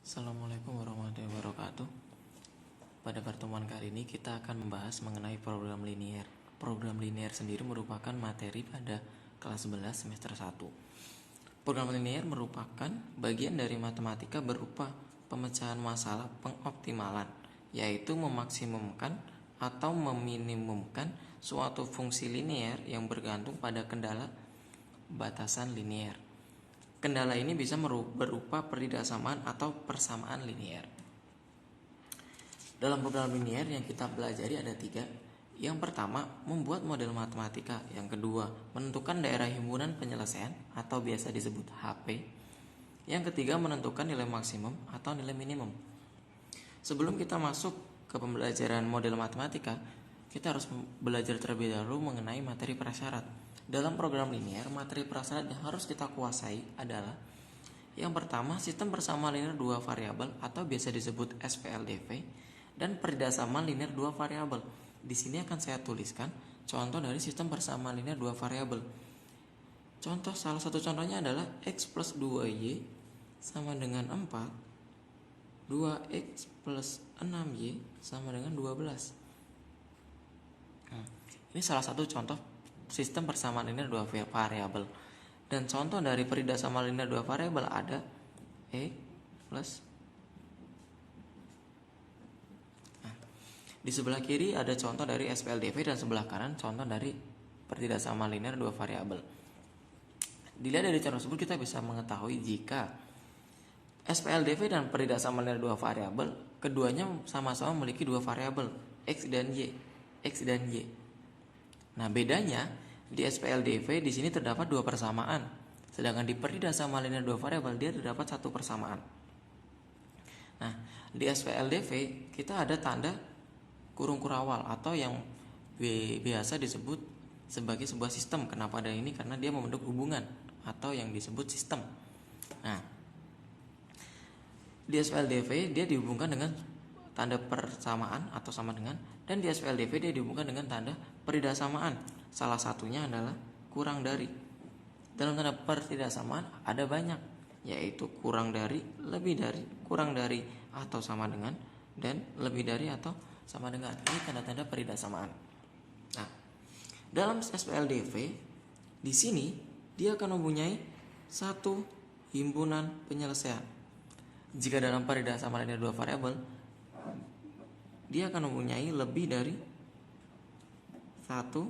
Assalamualaikum warahmatullahi wabarakatuh. Pada pertemuan kali ini kita akan membahas mengenai program linier. Program linier sendiri merupakan materi pada kelas 11 semester 1. Program linier merupakan bagian dari matematika berupa pemecahan masalah pengoptimalan, yaitu memaksimumkan atau meminimumkan suatu fungsi linier yang bergantung pada kendala batasan linier. Kendala ini bisa berupa peridaksamaan atau persamaan linier. Dalam program linier yang kita pelajari ada 3. Yang pertama, membuat model matematika. Yang kedua, menentukan daerah himpunan penyelesaian atau biasa disebut HP. Yang ketiga, menentukan nilai maksimum atau nilai minimum. Sebelum kita masuk ke pembelajaran model matematika, kita harus belajar terlebih dahulu mengenai materi prasyarat. Dalam program linier, materi prasyarat yang harus kita kuasai adalah yang pertama, sistem persamaan linier 2 variabel atau biasa disebut SPLDV dan peridaksamaan linier 2 variabel. Di sini akan saya tuliskan contoh dari sistem persamaan linier 2 variabel. Salah satu contohnya adalah X plus 2Y sama dengan 4, 2X plus 6Y sama dengan 12. Ini salah satu contoh sistem persamaan linier 2 variabel. Dan contoh dari peridaksamaan linier 2 variabel ada X plus. Di sebelah kiri ada contoh dari SPLDV dan sebelah kanan contoh dari peridaksamaan linier 2 variabel. Dilihat dari contoh tersebut kita bisa mengetahui jika SPLDV dan peridaksamaan linier 2 variabel keduanya sama-sama memiliki 2 variabel X dan Y. Nah, bedanya di SPLDV di sini terdapat 2 persamaan, sedangkan di peridaksamaan linier 2 variabel dia terdapat 1 persamaan. Nah, di SPLDV kita ada tanda kurung kurawal atau yang biasa disebut sebagai sebuah sistem. Kenapa ada ini? Karena dia membentuk hubungan atau yang disebut sistem. Nah, di SPLDV dia dihubungkan dengan tanda persamaan atau sama dengan, dan di SPLDV dia dihubungkan dengan tanda peridaksamaan. Salah satunya adalah kurang dari. Dalam tanda peridaksamaan ada banyak, yaitu kurang dari, lebih dari, kurang dari atau sama dengan, dan lebih dari atau sama dengan. Ini tanda-tanda peridaksamaan. Nah, dalam SPLDV di sini dia akan mempunyai satu himpunan penyelesaian. Jika dalam peridaksamaan linier 2 variabel dia akan mempunyai lebih dari satu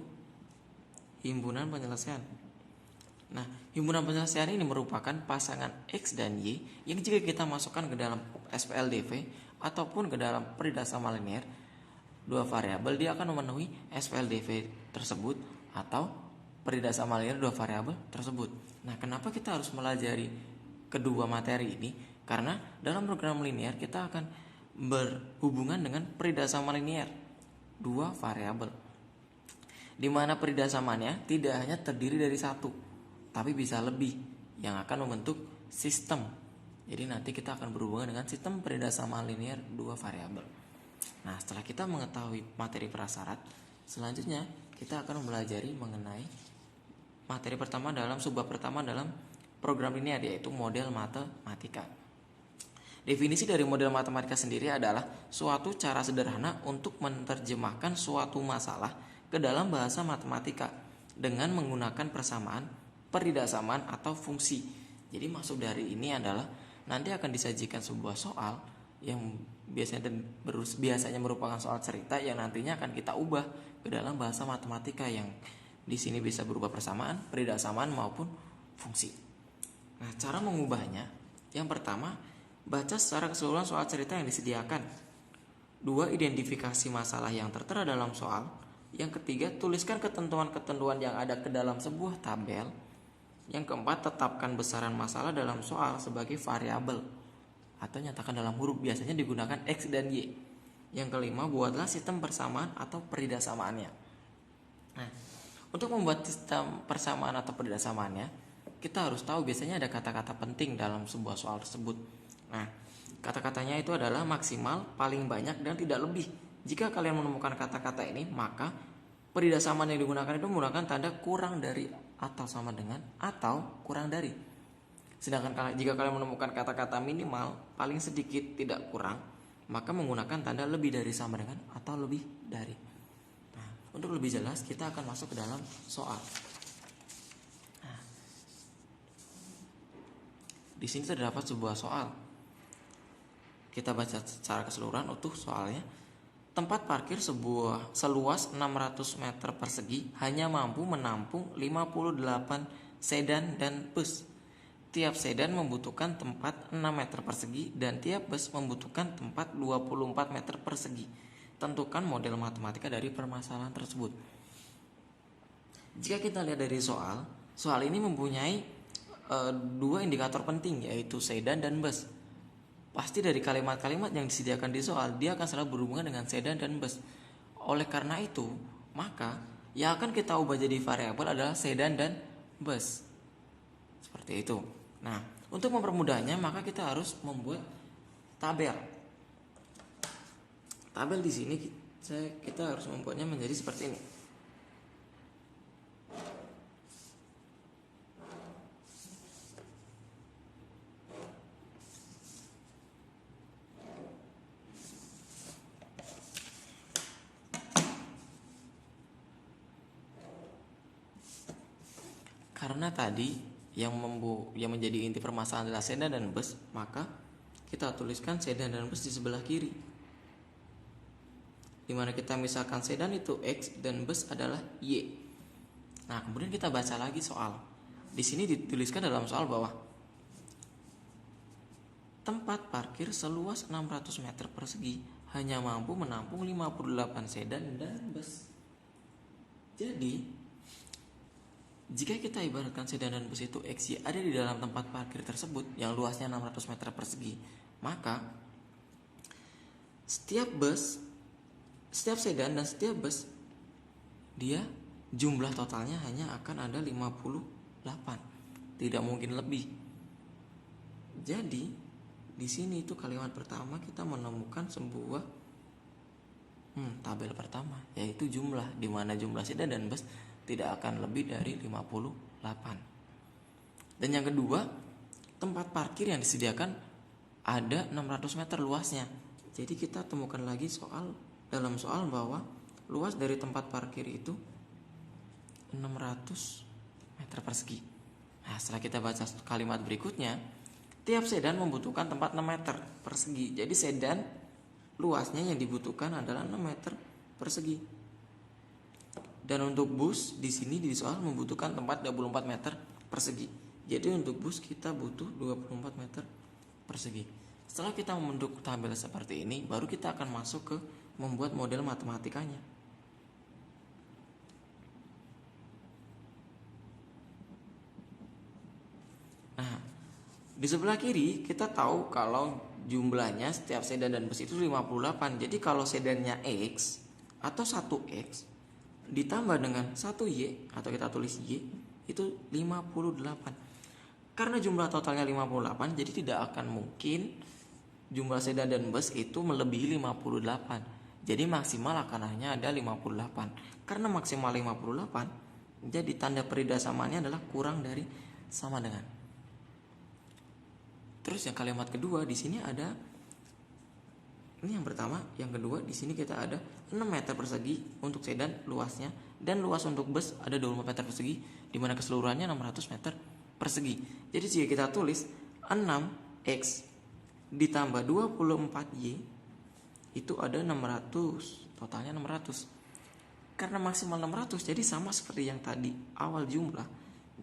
himpunan penyelesaian. Nah, himpunan penyelesaian ini merupakan pasangan X dan Y yang jika kita masukkan ke dalam SPLDV ataupun ke dalam peridaksamaan linier 2 variabel, dia akan memenuhi SPLDV tersebut atau peridaksamaan linier 2 variabel tersebut. Nah, kenapa kita harus melajari kedua materi ini? Karena dalam program linier kita akan berhubungan dengan peridaksamaan linier 2 variabel, di mana peridaksamaannya tidak hanya terdiri dari satu, tapi bisa lebih yang akan membentuk sistem. Jadi nanti kita akan berhubungan dengan sistem peridaksamaan linier 2 variabel. Nah, setelah kita mengetahui materi prasyarat, selanjutnya kita akan mempelajari mengenai materi pertama dalam subbab pertama dalam program linier, yaitu model matematika. Definisi dari model matematika sendiri adalah suatu cara sederhana untuk menerjemahkan suatu masalah ke dalam bahasa matematika dengan menggunakan persamaan, peridaksamaan, atau fungsi. Jadi maksud dari ini adalah nanti akan disajikan sebuah soal yang biasanya merupakan soal cerita yang nantinya akan kita ubah ke dalam bahasa matematika yang di sini bisa berupa persamaan, peridaksamaan maupun fungsi. Nah, cara mengubahnya, yang pertama, baca secara keseluruhan soal cerita yang disediakan. 2. Identifikasi masalah yang tertera dalam soal. Yang ketiga, tuliskan ketentuan-ketentuan yang ada ke dalam sebuah tabel. Yang keempat, tetapkan besaran masalah dalam soal sebagai variabel atau nyatakan dalam huruf, biasanya digunakan X dan Y. Yang kelima, buatlah sistem persamaan atau peridaksamaannya. Nah, untuk membuat sistem persamaan atau peridaksamaannya, kita harus tahu biasanya ada kata-kata penting dalam sebuah soal tersebut. Nah, kata-katanya itu adalah maksimal, paling banyak, dan tidak lebih. Jika kalian menemukan kata-kata ini, maka peridaksamaan yang digunakan itu menggunakan tanda kurang dari atau sama dengan atau kurang dari. Sedangkan jika kalian menemukan kata-kata minimal paling sedikit tidak kurang, maka menggunakan tanda lebih dari sama dengan atau lebih dari. Nah, untuk lebih jelas kita akan masuk ke dalam soal. Nah, di sini terdapat sebuah soal. Kita baca secara keseluruhan utuh soalnya. Tempat parkir seluas 600 meter persegi hanya mampu menampung 58 sedan dan bus. Tiap sedan membutuhkan tempat 6 meter persegi dan tiap bus membutuhkan tempat 24 meter persegi. Tentukan model matematika dari permasalahan tersebut. Jika kita lihat dari soal ini mempunyai dua indikator penting, yaitu sedan dan bus. Pasti dari kalimat-kalimat yang disediakan di soal, dia akan selalu berhubungan dengan sedan dan bus. Oleh karena itu, maka yang akan kita ubah jadi variabel adalah sedan dan bus. Seperti itu. Nah, untuk mempermudahnya, maka kita harus membuat tabel. Tabel di sini kita harus membuatnya menjadi seperti ini. Karena tadi yang menjadi inti permasalahan adalah sedan dan bus, maka kita tuliskan sedan dan bus di sebelah kiri. Dimana kita misalkan sedan itu X dan bus adalah Y. Nah, kemudian kita baca lagi soal. Di sini dituliskan dalam soal bahwa tempat parkir seluas 600 meter persegi hanya mampu menampung 58 sedan dan bus. Jadi, jika kita ibaratkan sedan dan bus itu XY ada di dalam tempat parkir tersebut yang luasnya 600 meter persegi, maka setiap sedan dan setiap bus dia jumlah totalnya hanya akan ada 58. Tidak mungkin lebih. Jadi, di sini itu kalimat pertama kita menemukan sebuah tabel pertama, yaitu jumlah, di mana jumlah sedan dan bus tidak akan lebih dari 58. Dan yang kedua, tempat parkir yang disediakan ada 600 meter luasnya. Jadi kita temukan lagi dalam soal bahwa luas dari tempat parkir itu 600 meter persegi. Nah, setelah kita baca kalimat berikutnya, tiap sedan membutuhkan tempat 6 meter persegi. Jadi sedan luasnya yang dibutuhkan adalah 6 meter persegi. Dan untuk bus di sini di soal membutuhkan tempat 24 meter persegi. Jadi untuk bus kita butuh 24 meter persegi. Setelah kita membentuk tabel seperti ini, baru kita akan masuk ke membuat model matematikanya. Nah, di sebelah kiri kita tahu kalau jumlahnya setiap sedan dan bus itu 58. Jadi kalau sedannya X atau 1X ditambah dengan 1Y atau kita tulis Y itu 58. Karena jumlah totalnya 58, jadi tidak akan mungkin jumlah sedan dan bus itu melebihi 58. Jadi maksimal akan hanya ada 58. Karena maksimal 58, jadi tanda peridasamaannya adalah kurang dari sama dengan. Terus yang kalimat kedua di sini ada, ini yang pertama, yang kedua di sini kita ada 6 meter persegi untuk sedan luasnya dan luas untuk bus ada 24 meter persegi, di mana keseluruhannya 600 meter persegi. Jadi jika kita tulis 6x ditambah 24y itu ada 600, totalnya 600. Karena maksimal 600, jadi sama seperti yang tadi awal jumlah.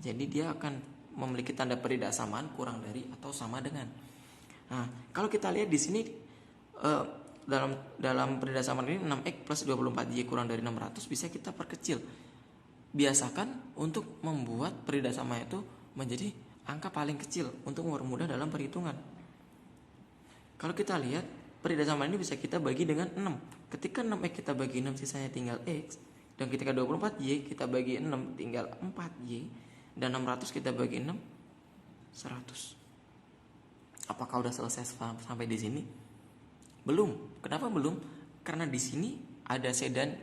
Jadi dia akan memiliki tanda peridaksamaan kurang dari atau sama dengan. Nah, kalau kita lihat di sini dalam peridaksamaan ini 6x plus 24y kurang dari 600 bisa kita perkecil. Biasakan untuk membuat peridaksamaan itu menjadi angka paling kecil untuk mempermudah dalam perhitungan. Kalau kita lihat peridaksamaan ini bisa kita bagi dengan 6. Ketika 6x kita bagi 6 sisanya tinggal x, dan ketika 24y kita bagi 6 tinggal 4y, dan 600 kita bagi 6 100. Apakah udah selesai sampai di sini? Belum. Kenapa belum? Karena di sini ada sedan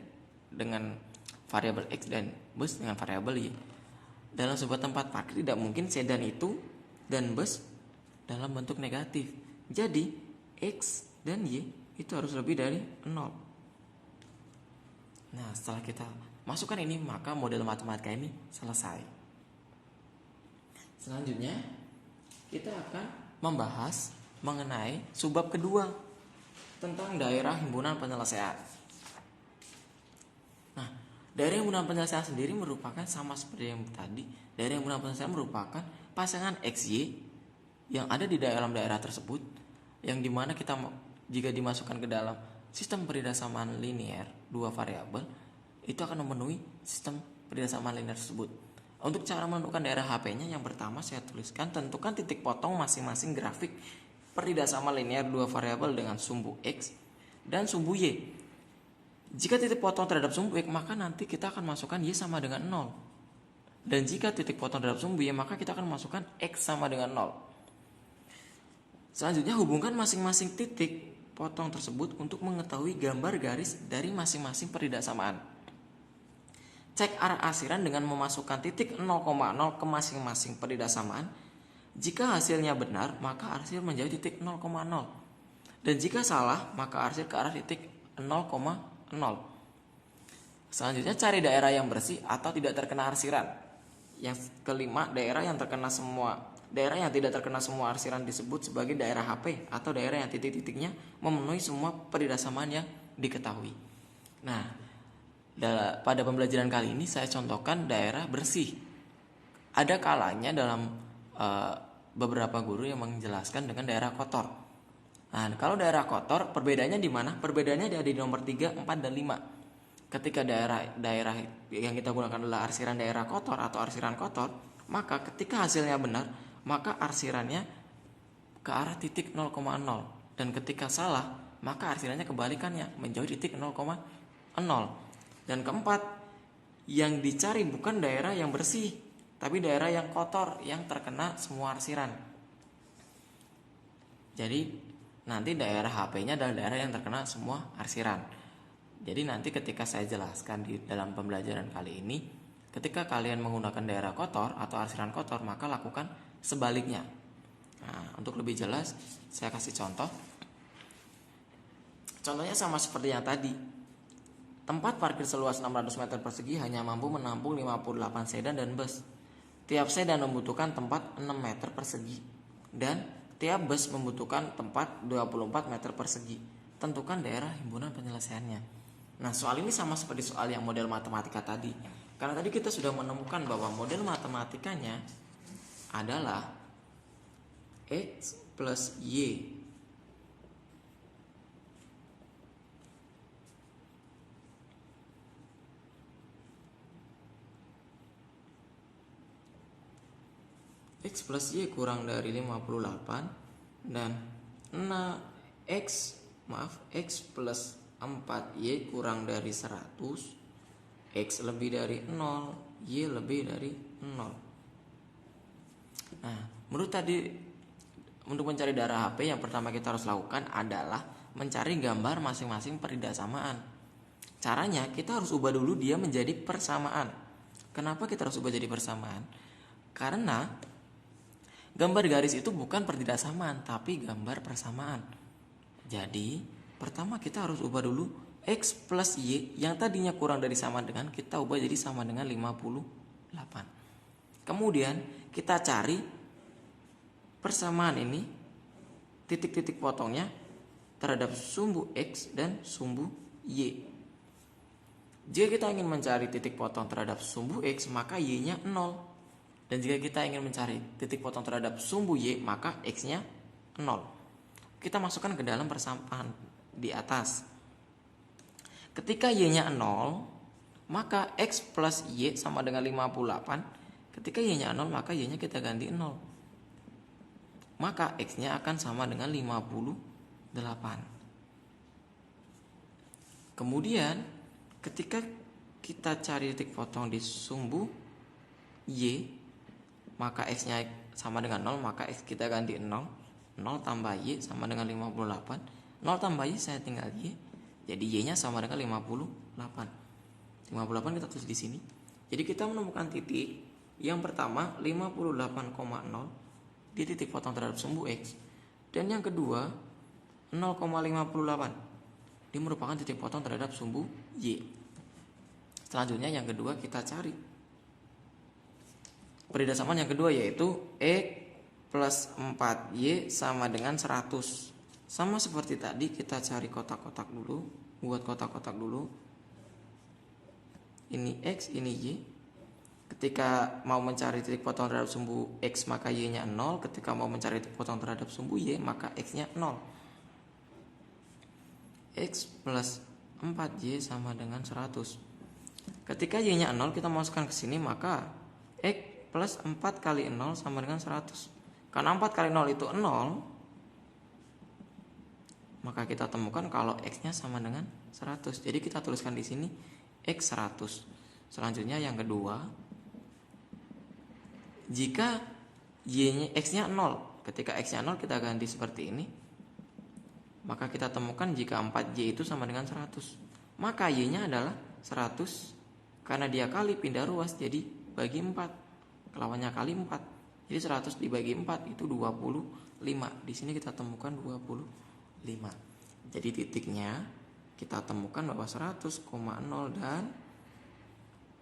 dengan variabel x dan bus dengan variabel y. Dalam sebuah tempat parkir tidak mungkin sedan itu dan bus dalam bentuk negatif. Jadi X dan Y itu harus lebih dari 0. Nah, setelah kita masukkan ini, maka model matematika ini selesai. Selanjutnya kita akan membahas mengenai subbab kedua tentang daerah himpunan penyelesaian. Nah, daerah himpunan penyelesaian sendiri merupakan sama seperti yang tadi. Daerah himpunan penyelesaian merupakan pasangan XY yang ada di dalam daerah tersebut, yang dimana kita jika dimasukkan ke dalam sistem peridasamaan linear dua variabel, itu akan memenuhi sistem peridasamaan linear tersebut. Untuk cara menentukan daerah HP-nya, yang pertama saya tuliskan, tentukan titik potong masing-masing grafik peridasamaan linear dua variabel dengan sumbu X dan sumbu Y. Jika titik potong terhadap sumbu X, maka nanti kita akan masukkan Y sama dengan 0. Dan jika titik potong terhadap sumbu Y, maka kita akan masukkan X sama dengan 0. Selanjutnya, hubungkan masing-masing titik potong tersebut untuk mengetahui gambar garis dari masing-masing peridasamaan. Cek arah arsiran dengan memasukkan titik 0,0 ke masing-masing peridasamaan. Jika hasilnya benar, maka arsir menjadi titik 0,0. Dan jika salah, maka arsir ke arah titik 0,0. Selanjutnya, cari daerah yang bersih atau tidak terkena arsiran. Yang kelima, daerah yang tidak terkena semua arsiran disebut sebagai daerah HP atau daerah yang titik-titiknya memenuhi semua peridasamaan yang diketahui. Nah, pada pembelajaran kali ini saya contohkan daerah bersih. Ada kalanya dalam beberapa guru yang menjelaskan dengan daerah kotor. Nah, kalau daerah kotor perbedaannya di mana? Perbedaannya ada di nomor 3, 4, dan 5. Ketika daerah yang kita gunakan adalah arsiran daerah kotor atau arsiran kotor, maka ketika hasilnya benar, maka arsirannya ke arah titik 0,0. Dan ketika salah, maka arsirannya kebalikannya, menjauh titik 0,0. Dan keempat, yang dicari bukan daerah yang bersih, tapi daerah yang kotor yang terkena semua arsiran. Jadi nanti daerah HP-nya adalah daerah yang terkena semua arsiran. Jadi nanti ketika saya jelaskan di dalam pembelajaran kali ini, ketika kalian menggunakan daerah kotor atau arsiran kotor, maka lakukan sebaliknya. Nah, untuk lebih jelas saya kasih contoh. Contohnya sama seperti yang tadi. Tempat parkir seluas 600 meter persegi hanya mampu menampung 58 sedan dan bus. Tiap sedan membutuhkan tempat 6 meter persegi dan tiap bus membutuhkan tempat 24 meter persegi. Tentukan daerah himpunan penyelesaiannya. Nah, soal ini sama seperti soal yang model matematika tadi. Karena tadi kita sudah menemukan bahwa model matematikanya adalah X plus Y. X plus Y kurang dari 58 dan X plus 4Y kurang dari 100, X lebih dari 0, Y lebih dari 0. Nah, menurut tadi untuk mencari daerah HP, yang pertama kita harus lakukan adalah mencari gambar masing-masing peridasamaan. Caranya kita harus ubah dulu dia menjadi persamaan. Kenapa kita harus ubah jadi persamaan? Karena gambar garis itu bukan peridasamaan, tapi gambar persamaan. Jadi pertama kita harus ubah dulu X plus Y yang tadinya kurang dari sama dengan, kita ubah jadi sama dengan 58. Kemudian kita cari persamaan ini, titik-titik potongnya terhadap sumbu X dan sumbu Y. Jika kita ingin mencari titik potong terhadap sumbu X, maka Y-nya 0. Dan jika kita ingin mencari titik potong terhadap sumbu Y, maka X-nya 0. Kita masukkan ke dalam persamaan di atas. Ketika Y-nya 0, maka X plus Y sama dengan 58. Ketika Y-nya 0, maka Y-nya kita ganti 0. Maka X-nya akan sama dengan 58. Kemudian ketika kita cari titik potong di sumbu Y, maka X-nya sama dengan 0, maka X kita ganti 0. 0 tambah Y sama dengan 58. 0 tambah Y saya tinggal Y. Jadi Y-nya sama dengan 58. 58 kita tulis di sini. Jadi kita menemukan titik yang pertama 58,0 dia titik potong terhadap sumbu X. Dan yang kedua 0,58, dia merupakan titik potong terhadap sumbu Y. Selanjutnya yang kedua kita cari peridasamaan yang kedua, yaitu X plus 4Y sama dengan 100. Sama seperti tadi, kita cari kotak-kotak dulu. Buat kotak-kotak dulu. Ini X, ini Y. Ketika mau mencari titik potong terhadap sumbu X, maka Y-nya 0. Ketika mau mencari titik potong terhadap sumbu Y, maka X-nya 0. X plus 4Y sama dengan 100. Ketika Y-nya 0, kita masukkan ke sini, maka X plus 4 kali 0 sama dengan 100. Karena 4 kali 0 itu 0, maka kita temukan kalau X-nya sama dengan 100. Jadi kita tuliskan di sini X 100. Selanjutnya yang kedua, jika Y-nya X-nya 0, ketika X-nya 0 kita ganti seperti ini, maka kita temukan jika 4Y itu sama dengan 100, maka Y-nya adalah 100. Karena dia kali pindah ruas, jadi bagi 4. Lawannya kali 4. Jadi 100 dibagi 4 itu 25. Di sini kita temukan 25. Jadi titiknya kita temukan bahwa 100,0 dan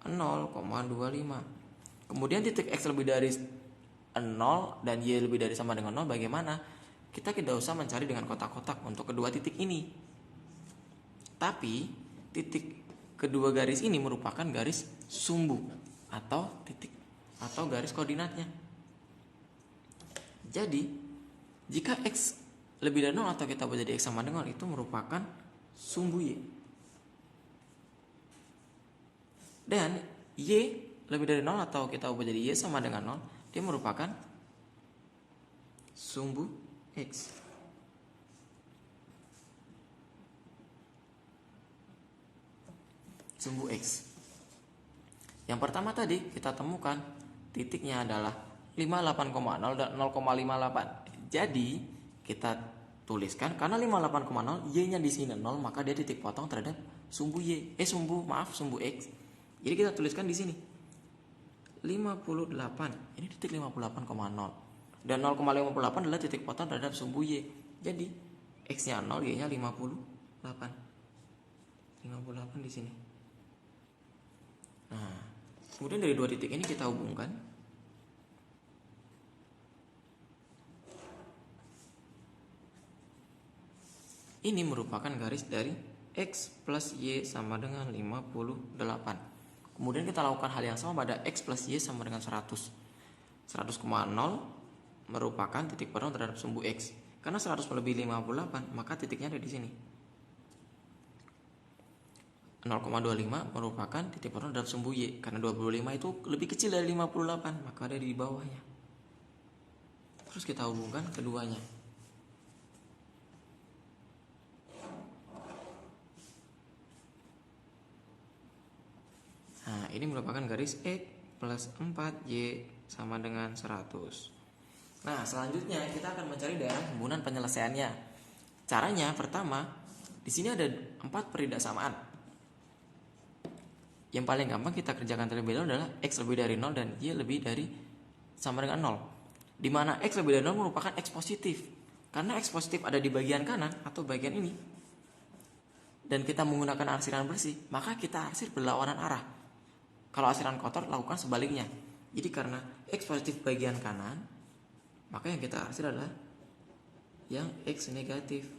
0,25. Kemudian titik X lebih dari 0 dan Y lebih dari sama dengan 0 bagaimana? Kita tidak usah mencari dengan kotak-kotak untuk kedua titik ini. Tapi titik kedua garis ini merupakan garis sumbu atau titik atau garis koordinatnya. Jadi jika X lebih dari 0 atau kita buat jadi X sama dengan 0, itu merupakan sumbu Y. Dan Y lebih dari 0 atau kita ubah jadi Y sama dengan 0, dia merupakan sumbu X. Sumbu X. Yang pertama tadi kita temukan titiknya adalah 58,0 dan 0,58. Jadi kita tuliskan karena 58,0 Y-nya di sini 0, maka dia titik potong terhadap sumbu sumbu X. Jadi kita tuliskan di sini 58. Ini titik 58,0. Dan 0,58 adalah titik potong terhadap sumbu Y. Jadi X-nya 0, Y-nya 58. 58 di sini. Nah, kemudian dari dua titik ini kita hubungkan. Ini merupakan garis dari X plus Y sama dengan 58. Kemudian kita lakukan hal yang sama pada X plus Y sama dengan 100. 100,0 merupakan titik potong terhadap sumbu X. Karena 100 melebihi 58, maka titiknya ada di sini. 0,25 merupakan titik potong terhadap sumbu Y. Karena 25 itu lebih kecil dari 58, maka ada di bawahnya. Terus kita hubungkan keduanya. Nah, ini merupakan garis X plus 4Y sama dengan 100. Nah, selanjutnya kita akan mencari daerah himpunan penyelesaiannya. Caranya pertama, di sini ada 4 peridasamaan. Yang paling gampang kita kerjakan terlebih dahulu adalah X lebih dari 0 dan Y lebih dari sama dengan 0. Di mana X lebih dari 0 merupakan X positif. Karena X positif ada di bagian kanan atau bagian ini, dan kita menggunakan arsiran bersih, maka kita arsir berlawanan arah. Kalau arsiran kotor, lakukan sebaliknya. Jadi karena X positif bagian kanan, maka yang kita arsir adalah yang X negatif.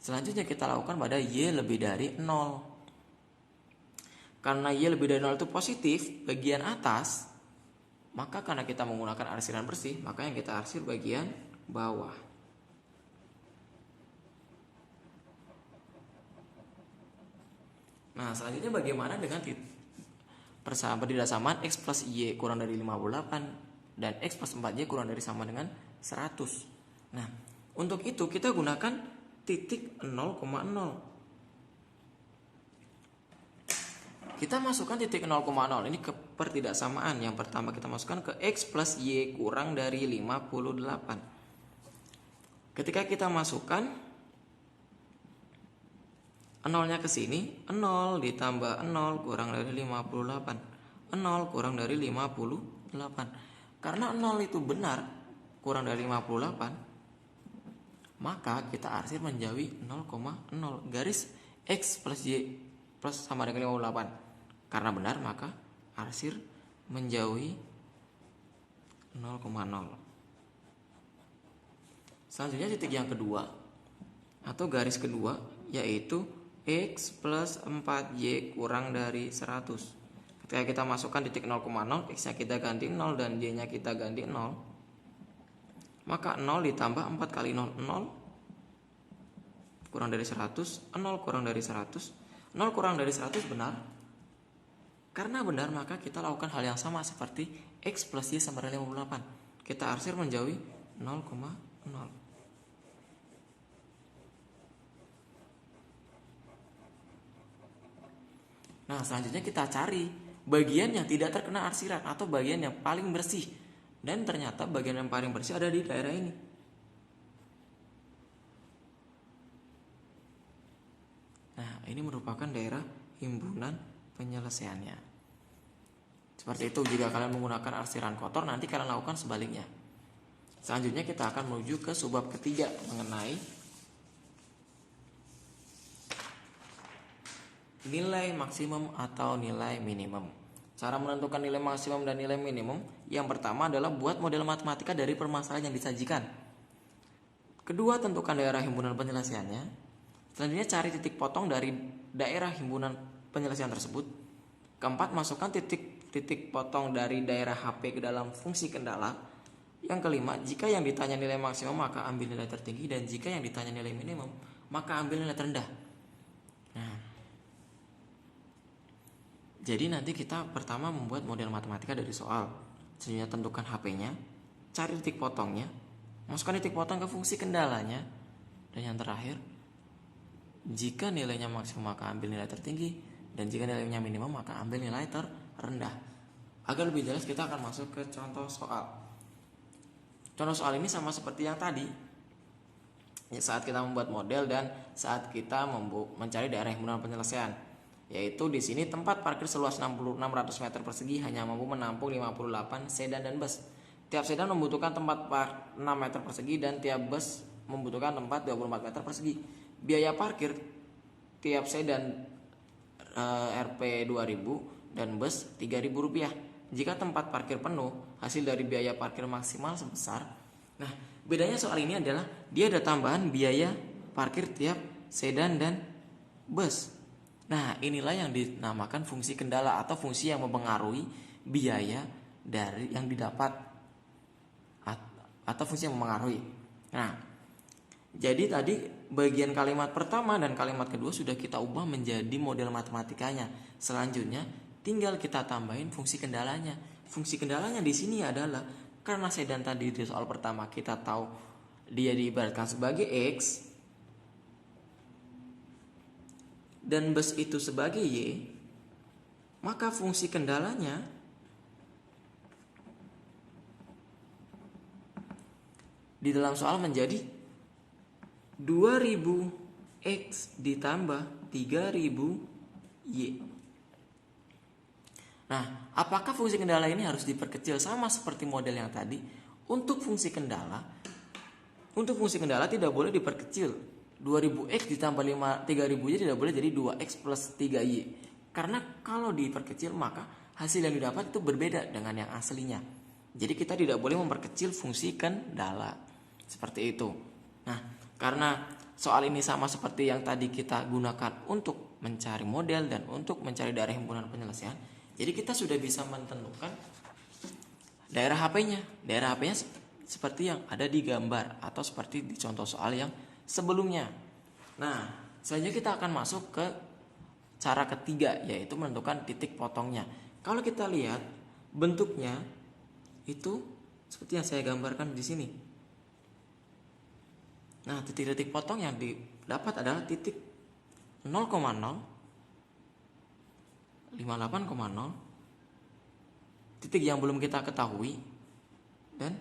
Selanjutnya kita lakukan pada Y lebih dari 0. Karena Y lebih dari 0 itu positif bagian atas, maka karena kita menggunakan arsiran bersih, maka yang kita arsir bagian bawah. Nah, selanjutnya bagaimana dengan peridasamaan X plus Y kurang dari 58 dan X plus 4Y kurang dari sama dengan 100. Nah, untuk itu kita gunakan titik 0,0. Kita masukkan titik 0,0 ini ke pertidaksamaan. Yang pertama kita masukkan ke X plus Y kurang dari 58. Ketika kita masukkan 0-nya ke sini, 0 ditambah 0 kurang dari 58. 0 kurang dari 58. 58. Karena 0 itu benar kurang dari 58, maka kita arsir menjauhi 0,0. Garis X plus Y plus sama dengan 58. Karena benar maka arsir menjauhi 0,0. Selanjutnya titik yang kedua atau garis kedua yaitu X plus 4Y kurang dari 100. Ketika kita masukkan titik 0,0, X nya kita ganti 0 dan Y nya kita ganti 0, maka 0 ditambah 4 kali 0, 0 kurang dari 100, 0 kurang dari 100, 0 kurang dari 100 benar. Karena benar maka kita lakukan hal yang sama seperti X plus Y sama dengan 58. Kita arsir menjauhi 0,0. Nah, selanjutnya kita cari bagian yang tidak terkena arsiran atau bagian yang paling bersih. Dan ternyata bagian yang paling bersih ada di daerah ini. Nah, ini merupakan daerah himpunan penyelesaiannya. Seperti itu, jika kalian menggunakan arsiran kotor, nanti kalian lakukan sebaliknya. Selanjutnya kita akan menuju ke subbab ketiga mengenai nilai maksimum atau nilai minimum. Cara menentukan nilai maksimum dan nilai minimum, yang pertama adalah buat model matematika dari permasalahan yang disajikan. Kedua, tentukan daerah himpunan penyelesaiannya. Selanjutnya cari titik potong dari daerah himpunan penyelesaian tersebut. Keempat, masukkan titik potong dari daerah HP ke dalam fungsi kendala. Yang kelima, jika yang ditanya nilai maksimum maka ambil nilai tertinggi, dan jika yang ditanya nilai minimum maka ambil nilai terendah. Nah, jadi nanti kita pertama membuat model matematika dari soal. Selanjutnya tentukan HP-nya, cari titik potongnya, masukkan titik potong ke fungsi kendalanya, dan yang terakhir, jika nilainya maksimum maka ambil nilai tertinggi, dan jika nilainya minimum maka ambil nilai terendah. Agar lebih jelas kita akan masuk ke contoh soal. Contoh soal ini sama seperti yang tadi, saat kita membuat model dan saat kita mencari daerah himpunan penyelesaian. Yaitu di sini tempat parkir seluas 600 meter persegi hanya mampu menampung 58 sedan dan bus. Tiap sedan membutuhkan tempat 6 meter persegi dan tiap bus membutuhkan tempat 24 meter persegi. Biaya parkir tiap sedan Rp 2.000 dan bus Rp3.000. Jika tempat parkir penuh, hasil dari biaya parkir maksimal sebesar. Nah, bedanya soal ini adalah dia ada tambahan biaya parkir tiap sedan dan bus. Nah, inilah yang dinamakan fungsi kendala atau fungsi yang mempengaruhi biaya dari yang didapat atau fungsi yang mempengaruhi. Nah, jadi tadi bagian kalimat pertama dan kalimat kedua sudah kita ubah menjadi model matematikanya. Selanjutnya tinggal kita tambahin fungsi kendalanya. Fungsi kendalanya di sini adalah karena sedan tadi di soal pertama kita tahu dia diibaratkan sebagai X dan bus itu sebagai Y, maka fungsi kendalanya di dalam soal menjadi 2000X ditambah 3000Y. Nah, apakah fungsi kendala ini harus diperkecil sama seperti model yang tadi? Untuk fungsi kendala tidak boleh diperkecil. 2000X ditambah 3000Y tidak boleh jadi 2X plus 3Y. Karena kalau diperkecil maka hasil yang didapat itu berbeda dengan yang aslinya. Jadi kita tidak boleh memperkecil fungsi kendala. Seperti itu. Nah, karena soal ini sama seperti yang tadi kita gunakan untuk mencari model dan untuk mencari daerah himpunan penyelesaian, jadi kita sudah bisa menentukan daerah HP-nya. Daerah HP-nya seperti yang ada di gambar atau seperti di contoh soal yang sebelumnya. Nah, selanjutnya kita akan masuk ke cara ketiga, yaitu menentukan titik potongnya. Kalau kita lihat bentuknya itu seperti yang saya gambarkan di sini. Nah, titik-titik potong yang didapat adalah titik 0,0, 58,0, titik yang belum kita ketahui, dan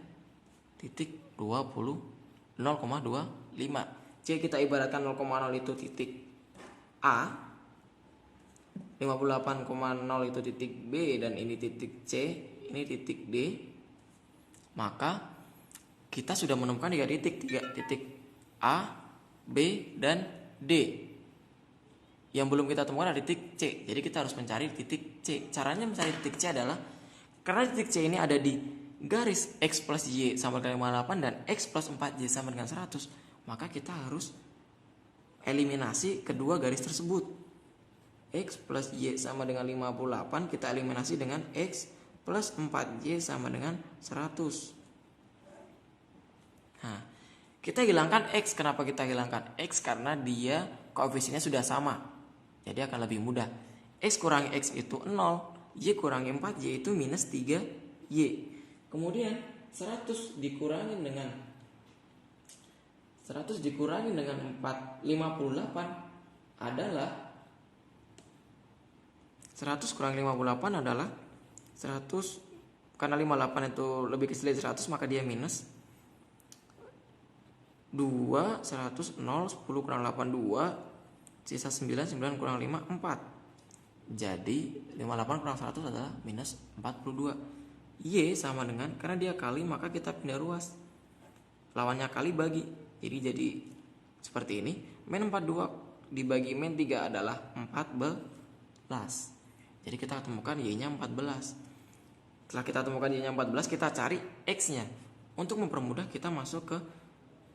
titik 0,25. Jika kita ibaratkan 0,0 itu titik A, 58,0 itu titik B, dan ini titik C, ini titik D, maka kita sudah menemukan 3 titik A, B, dan D. Yang belum kita temukan ada titik C. Jadi kita harus mencari titik C. Caranya mencari titik C adalah karena titik C ini ada di garis X plus Y sama dengan 58 dan X plus 4Y sama dengan 100, maka kita harus eliminasi kedua garis tersebut. X plus Y sama dengan 58 kita eliminasi dengan X plus 4Y sama dengan 100. Nah, kita hilangkan X. Kenapa kita hilangkan X? Karena dia koefisiennya sudah sama, jadi akan lebih mudah. X kurangi X itu 0, Y kurangi 4Y itu minus 3Y. Kemudian 100 dikurangin dengan 58 adalah 100 kurang 58 adalah 100, karena 58 itu lebih kecil dari 100 maka dia minus 2, 100, 0, 10 kurang 8, 2, sisa 9, 9 kurang 5, 4. Jadi 58 kurang 100 adalah minus 42. Y sama dengan, karena dia kali maka kita pindah ruas, lawannya kali bagi, jadi seperti ini. Min 42 dibagi min 3 adalah 14. Jadi kita temukan Y nya 14. Setelah kita temukan Y nya 14, kita cari X nya. Untuk mempermudah kita masuk ke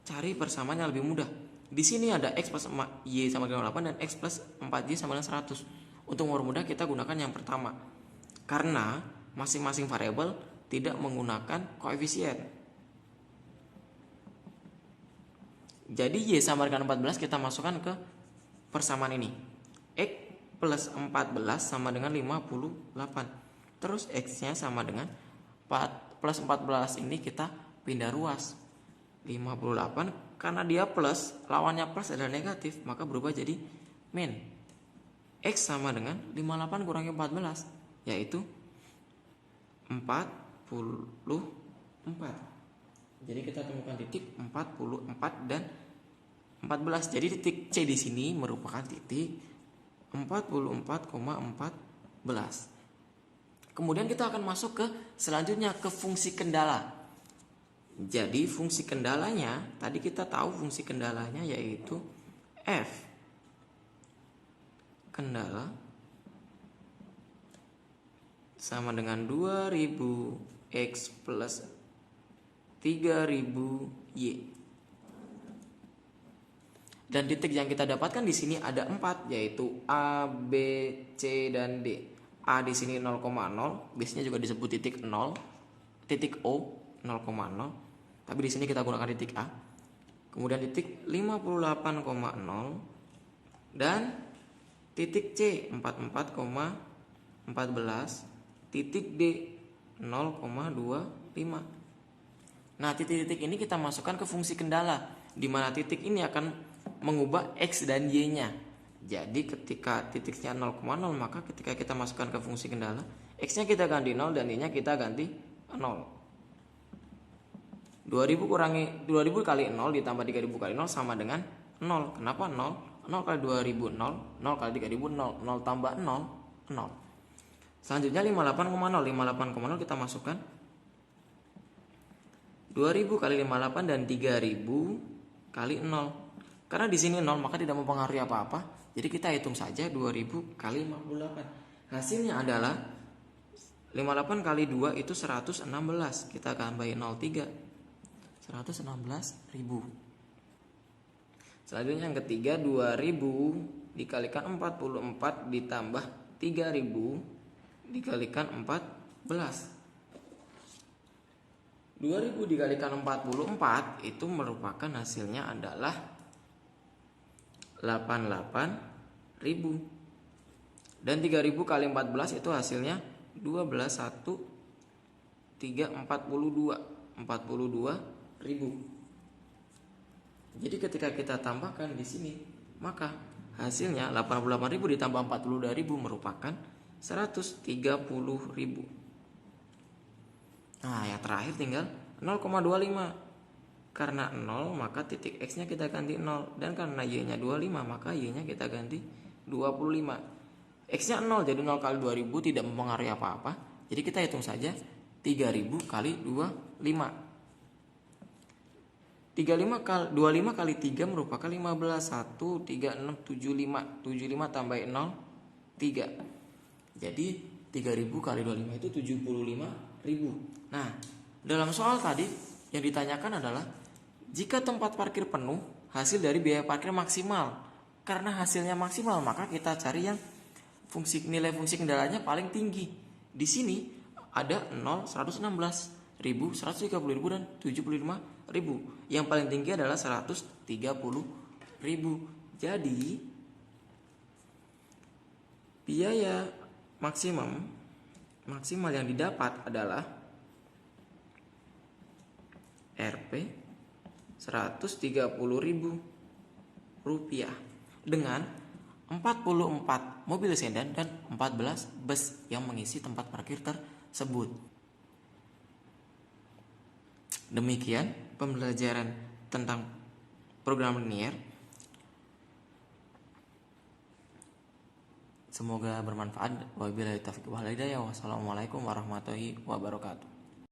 cari persamaan yang lebih mudah. Di sini ada X plus Y sama dengan 8 dan X plus 4Y sama dengan 100. Untuk mempermudah kita gunakan yang pertama, karena masing-masing variabel tidak menggunakan koefisien. Jadi Y sama dengan 14 kita masukkan ke persamaan ini. X plus 14 sama dengan 58. Terus X-nya sama dengan 4 plus 14 ini kita pindah ruas. 58 karena dia plus, lawannya plus adalah negatif, maka berubah jadi min. X sama dengan 58 kurangi 14, yaitu 44. Jadi kita temukan titik 44 dan 14. Jadi titik C di sini merupakan titik 44,14. Kemudian kita akan masuk ke selanjutnya ke fungsi kendala. Jadi fungsi kendalanya, tadi kita tahu fungsi kendalanya yaitu F. Kendala sama dengan 2000 X plus 3000 Y. Dan titik yang kita dapatkan di sini ada 4, yaitu A, B, C, dan D. A di sini 0,0, biasanya juga disebut titik 0, titik O 0,0. Tapi di sini kita gunakan titik A. Kemudian titik 58,0 dan titik C 44,14, titik D 0,25. Nah, titik-titik ini kita masukkan ke fungsi kendala, di mana titik ini akan mengubah X dan Y-nya. Jadi ketika titiknya 0,0, maka ketika kita masukkan ke fungsi kendala, X-nya kita ganti 0 dan Y-nya kita ganti 0. 2000 kali 0 ditambah 3000 kali 0 sama dengan 0. Kenapa 0? 0 kali 2000 0, 0 kali 3000 0, 0 tambah 0 0. Selanjutnya 58,0. 58,0 kita masukkan 2000 kali 58 dan 3000 kali 0. Karena di sini 0 maka tidak mempengaruhi apa-apa. Jadi kita hitung saja 2000 kali 58. Hasilnya adalah 58 kali 2 itu 116. Kita tambahin 03. 116.000. Selanjutnya yang ketiga, 2000 dikalikan 44 ditambah 3000 dikalikan 14. 2000 dikalikan 44 itu merupakan hasilnya adalah 88.000. Dan 3000 kali 14 itu hasilnya 42. Jadi ketika kita tambahkan di sini, maka hasilnya 88.000 ditambah 42.000 merupakan 130.000. Nah, yang terakhir tinggal 0,25. Karena 0 maka titik X-nya kita ganti 0, dan karena Y-nya 25 maka Y-nya kita ganti 25. X-nya 0, jadi 0 kali 2000 tidak mempengaruhi apa-apa. Jadi kita hitung saja 3000 kali 25. 25 kali 3 merupakan 15. 1, 3, 6, 75. 75 tambah 0, 3. Jadi 3000 kali 25 itu 75.000. Nah, dalam soal tadi yang ditanyakan adalah jika tempat parkir penuh, hasil dari biaya parkir maksimal. Karena hasilnya maksimal, maka kita cari yang nilai fungsi kendaraannya paling tinggi. Di sini ada 0, 116 ribu, 130 ribu, dan 75 ribu. Yang paling tinggi adalah 130 ribu. Jadi biaya maksimal yang didapat adalah Rp 130.000 rupiah dengan 44 mobil sedan dan 14 bus yang mengisi tempat parkir tersebut. Demikian pembelajaran tentang program linear. Semoga bermanfaat. Wabillahi taufiq wal hidayah. Wassalamualaikum warahmatullahi wabarakatuh.